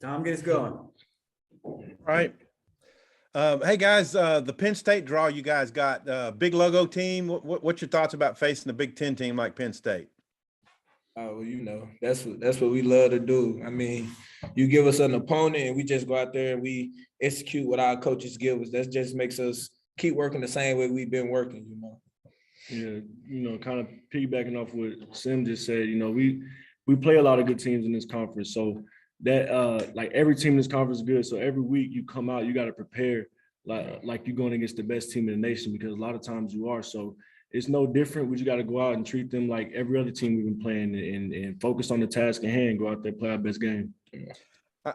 Tom, get us going. All right. Hey guys, the Penn State draw you guys got, big logo team. What's your thoughts about facing a Big Ten team like Penn State? Oh, well, you know, that's what we love to do. I mean, you give us an opponent and we just go out there and we execute what our coaches give us. That just makes us keep working the same way we've been working, you know. Yeah, you know, kind of piggybacking off what Sim just said, you know, we play a lot of good teams in this conference. So that like every team in this conference is good. So every week you come out, you got to prepare like you're going against the best team in the nation, because a lot of times you are. So it's no different. We just got to go out and treat them like every other team we've been playing and focus on the task at hand, go out there, play our best game.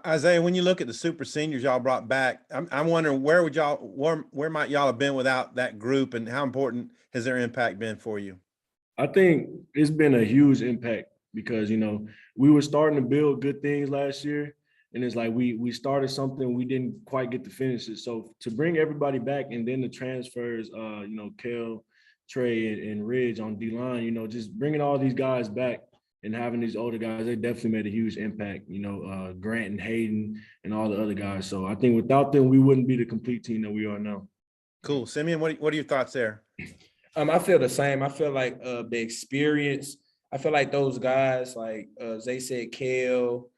Isaiah, when you look at the super seniors y'all brought back, I'm wondering where might y'all have been without that group, and how important has their impact been for you? I think it's been a huge impact because, you know, we were starting to build good things last year, and it's like we started something, we didn't quite get to finish it. So to bring everybody back, and then the transfers, you know, Kel, Trey, and Ridge on D-line, you know, just bringing all these guys back and having these older guys, they definitely made a huge impact, you know, Grant and Hayden and all the other guys. So I think without them, we wouldn't be the complete team that we are now. Cool. Simeon, what are your thoughts there? I feel the same. I feel like the experience, I feel like those guys, like they said, Kel,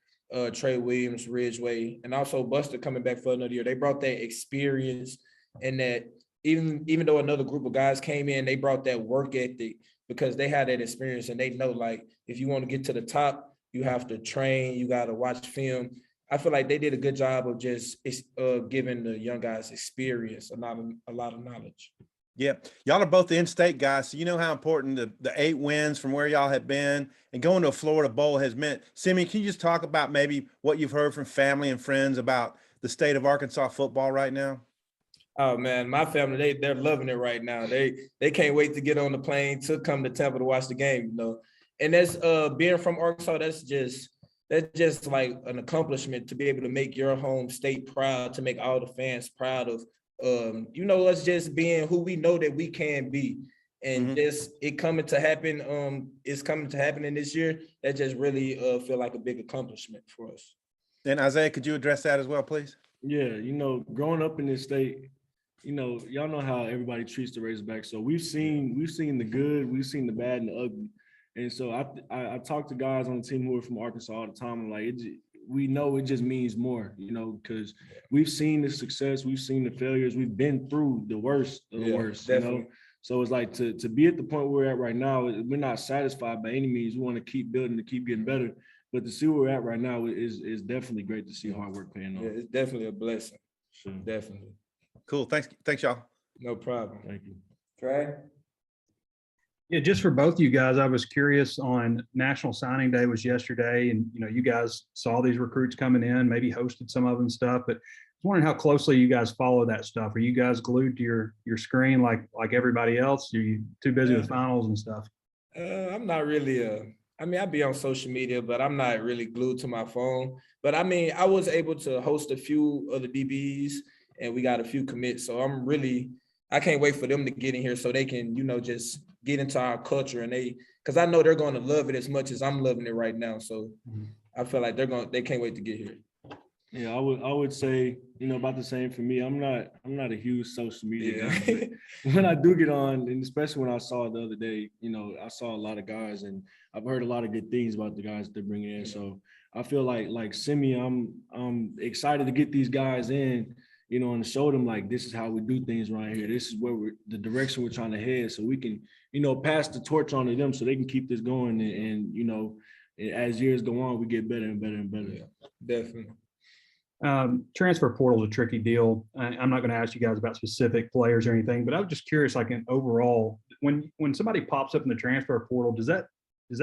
Trey Williams, Ridgeway, and also Buster coming back for another year, they brought that experience, and that even though another group of guys came in, they brought that work ethic because they had that experience, and they know, like, if you want to get to the top, you have to train, you got to watch film. I feel like they did a good job of just giving the young guys experience, a lot of knowledge. Yeah, y'all are both the in-state guys, so you know how important the 8 wins from where y'all have been and going to a Florida Bowl has meant. Simeon, can you just talk about maybe what you've heard from family and friends about the state of Arkansas football right now? Oh man, my family, they're loving it right now. They can't wait to get on the plane to come to Tampa to watch the game, you know. And that's being from Arkansas, that's just like an accomplishment to be able to make your home state proud, to make all the fans proud of you know, us just being who we know that we can be. And just it coming to happen, it's coming to happen in this year. That just really feel like a big accomplishment for us. And Isaiah, could you address that as well, please? Yeah, you know, growing up in this state, you know, y'all know how everybody treats the Razorbacks. So we've seen the good, we've seen the bad and the ugly. And so I talk to guys on the team who are from Arkansas all the time. I'm like, we know it just means more, you know, because we've seen the success, we've seen the failures, we've been through the worst of the worst, definitely. You know. So it's like to be at the point where we're at right now, we're not satisfied by any means. We want to keep building, to keep getting better. But to see where we're at right now is definitely great to see hard work paying off. Yeah, it's definitely a blessing. Sure. Definitely. Cool. Thanks, y'all. No problem. Thank you. Trey? Yeah, just for both of you guys, I was curious, on National Signing Day was yesterday, and you know, you guys saw these recruits coming in, maybe hosted some of them and stuff, but I was wondering how closely you guys follow that stuff. Are you guys glued to your screen like everybody else? Are you too busy with finals and stuff? I'm not really I mean, I be on social media, but I'm not really glued to my phone. But I mean, I was able to host a few of the DBs, and we got a few commits. So I can't wait for them to get in here so they can, you know, just get into our culture, and because I know they're going to love it as much as I'm loving it right now. So I feel like they can't wait to get here. Yeah, I would say, you know, about the same for me. I'm not a huge social media guy, but when I do get on, and especially when I saw it the other day, you know, I saw a lot of guys, and I've heard a lot of good things about the guys that they're bringing in. So I feel like Simeon, I'm excited to get these guys in, you know, and show them like this is how we do things right here. This is where the direction we're trying to head, so we can, you know, pass the torch on to them so they can keep this going. And you know, as years go on, we get better and better and better. Yeah, definitely. Transfer portal is a tricky deal. I'm not going to ask you guys about specific players or anything, but I was just curious, like in overall, when somebody pops up in the transfer portal, does that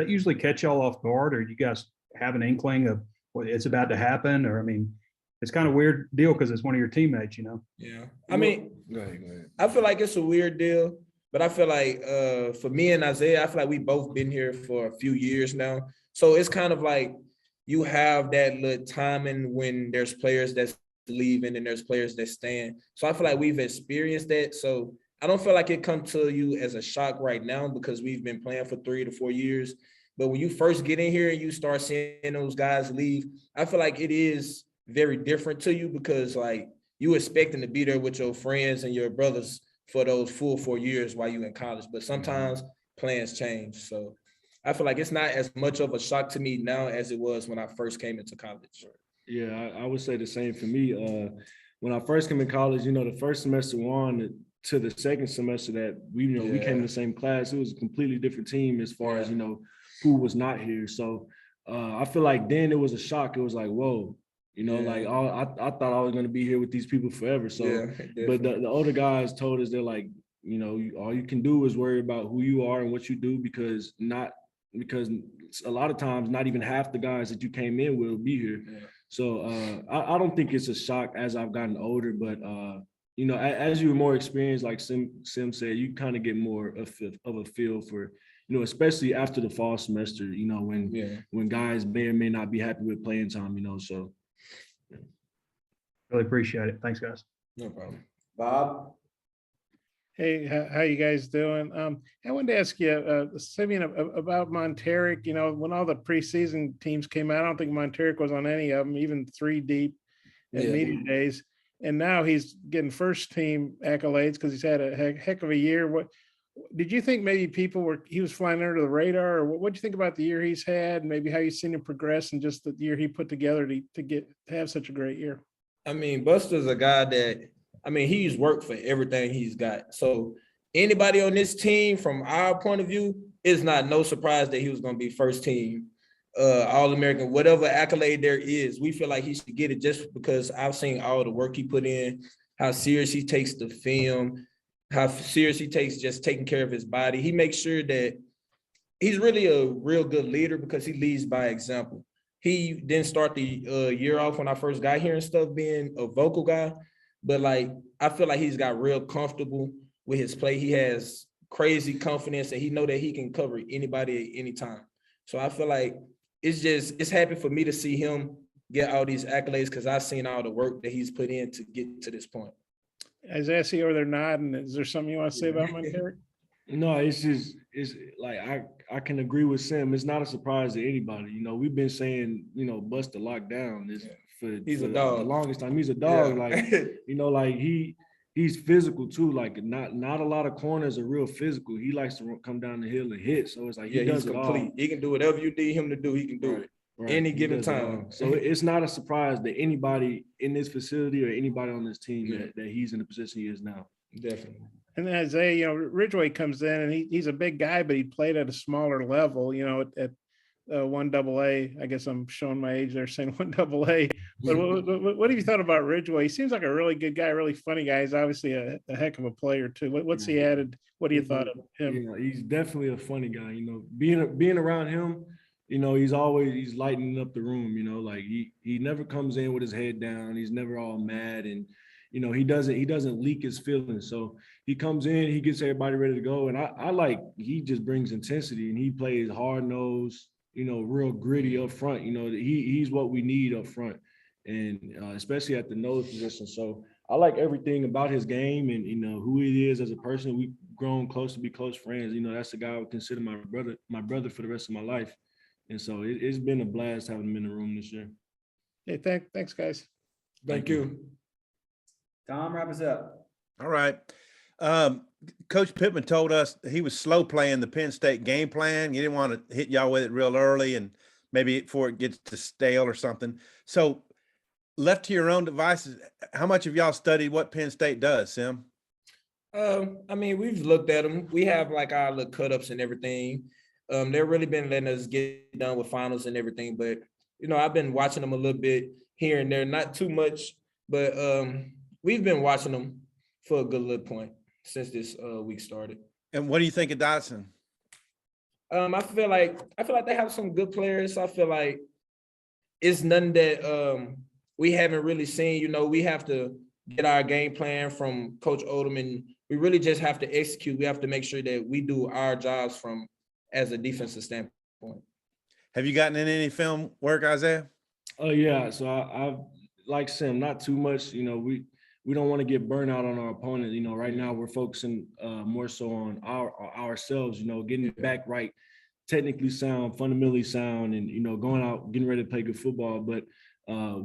usually catch y'all off guard, or do you guys have an inkling of what it's about to happen? Or, I mean, it's kind of a weird deal because it's one of your teammates, you know? Yeah. I mean, go ahead. I feel like it's a weird deal, but I feel like for me and Isaiah, I feel like we both been here for a few years now. So it's kind of like you have that little timing when there's players that's leaving and there's players that stand. So I feel like we've experienced that. So I don't feel like it comes to you as a shock right now because we've been playing for 3 to 4 years. But when you first get in here and you start seeing those guys leave, I feel like it is very different to you because like you expecting to be there with your friends and your brothers for those full 4 years while you in college. But sometimes plans change. So I feel like it's not as much of a shock to me now as it was when I first came into college. Yeah, I would say the same for me. When I first came in college, the first semester on to the second semester that we came in the same class, it was a completely different team as far as, who was not here. So I feel like then it was a shock. It was like, whoa, like I thought I was going to be here with these people forever. So, but the older guys told us, they're like, all you can do is worry about who you are and what you do because a lot of times not even half the guys that you came in will be here. Yeah. So I don't think it's a shock as I've gotten older, but as you're more experienced, like Sim said, you kind of get more of a feel for, especially after the fall semester, when guys may or may not be happy with playing time, so. Yeah. Really appreciate it. Thanks, guys. No problem. Bob? Hey, how you guys doing? I wanted to ask you, Simeon, about Monteric. When all the preseason teams came out, I don't think Monteric was on any of them, even 3 deep at media days. And now he's getting first team accolades because he's had a heck of a year. What did you think? Maybe he was flying under the radar, or what do you think about the year he's had? And maybe how you've seen him progress and just the year he put together to have such a great year. I mean, Buster's a guy that. He's worked for everything he's got. So anybody on this team, from our point of view, it's not no surprise that he was going to be first team, All-American, whatever accolade there is. We feel like he should get it just because I've seen all the work he put in, how serious he takes the film, how serious he takes just taking care of his body. He makes sure that he's really a real good leader because he leads by example. He didn't start the year off when I first got here and stuff being a vocal guy. But I feel like he's got real comfortable with his play. He has crazy confidence and he know that he can cover anybody at any time. So I feel like it's happy for me to see him get all these accolades because I've seen all the work that he's put in to get to this point. As I see over there nodding, is there something you want to say about Monteric? No, it's like I can agree with Sim. It's not a surprise to anybody. We've been saying, Buster lockdown is he's a dog. The longest time. He's a dog. Like, he's physical too. Like not a lot of corners are real physical. He likes to come down the hill and hit. So it's like he does he's it complete. all. He can do whatever you need him to do. He can do it any given time. So it's not a surprise that anybody in this facility or anybody on this team that he's in the position he is now. Definitely. And then Isaiah, Ridgway comes in and he's a big guy, but he played at a smaller level, at 1AA. I guess I'm showing my age there saying 1AA. But what have you thought about Ridgway? He seems like a really good guy, really funny guy. He's obviously a heck of a player too. What's he added? What do you thought of him? He's definitely a funny guy. Being around him, he's lightening up the room. Like he never comes in with his head down. He's never all mad and. He doesn't leak his feelings. So he comes in, he gets everybody ready to go. And he just brings intensity and he plays hard nosed, real gritty up front. He's what we need up front and especially at the nose position. So I like everything about his game and, who he is as a person. We've grown close to be close friends. That's the guy I would consider my brother for the rest of my life. And so it's been a blast having him in the room this year. Hey, thanks guys. Thank you. Tom, wrap us up. All right. Coach Pittman told us he was slow playing the Penn State game plan. He didn't want to hit y'all with it real early and maybe before it gets to stale or something. So left to your own devices, how much have y'all studied what Penn State does, Sim? We've looked at them. We have like our little cut-ups and everything. They've really been letting us get done with finals and everything. But, I've been watching them a little bit here and there, not too much, but we've been watching them for a good little point since this week started. And what do you think of Dotson? I feel like they have some good players. I feel like it's nothing that we haven't really seen. We have to get our game plan from Coach Odom, and we really just have to execute. We have to make sure that we do our jobs as a defensive standpoint. Have you gotten in any film work, Isaiah? Oh yeah. So I've like Sim, not too much. We don't want to get burnt out on our opponent. Right now we're focusing more so on ourselves, getting it back right technically sound, fundamentally sound, and going out, getting ready to play good football. But I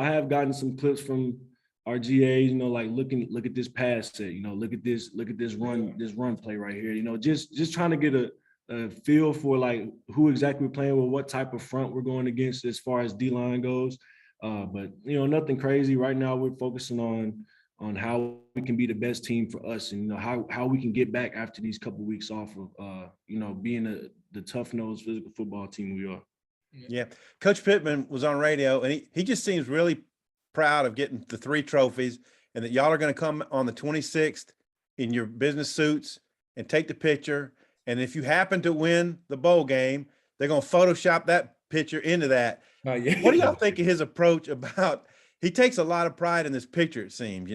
have gotten some clips from our GAs, like look at this pass set, look at this run play right here. Just trying to get a feel for like who exactly we're playing with, what type of front we're going against as far as D-line goes. But nothing crazy. Right now we're focusing on how we can be the best team for us, and how we can get back after these couple of weeks off of being the tough-nosed physical football team we are. Yeah. Coach Pittman was on radio, and he just seems really proud of getting the 3 trophies, and that y'all are going to come on the 26th in your business suits and take the picture. And if you happen to win the bowl game, they're going to Photoshop that picture into that. Yeah. What do y'all think of his approach about, he takes a lot of pride in this picture, it seems,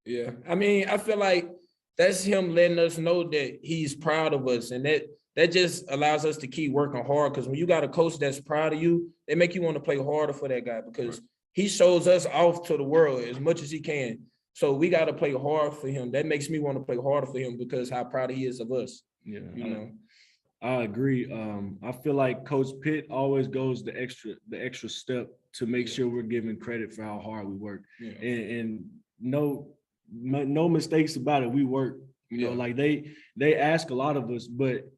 Yeah. I mean, I feel like that's him letting us know that he's proud of us, and that just allows us to keep working hard, because when you got a coach that's proud of you, they make you want to play harder for that guy, because he shows us off to the world as much as he can. So we got to play hard for him. That makes me want to play harder for him, because how proud he is of us. Yeah, I agree. I feel like Coach Pitt always goes the extra step to make sure we're giving credit for how hard we work. Yeah. And no mistakes about it. We work. Like they ask a lot of us, but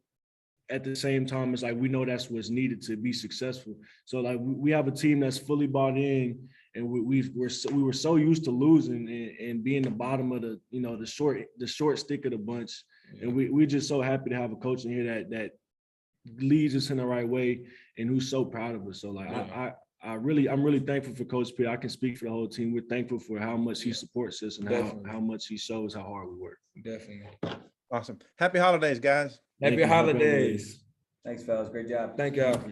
at the same time, it's like we know that's what's needed to be successful. So like we have a team that's fully bought in, and we were so used to losing and being the bottom of the short stick of the bunch. Yeah. And we're just so happy to have a coach in here that leads us in the right way and who's so proud of us. So like I'm really thankful for Coach Pitt. I can speak for the whole team. We're thankful for how much he supports us and how much he shows how hard we work. Definitely. Awesome. Happy holidays, guys. Happy holidays. Thanks, fellas. Great job. Thank y'all.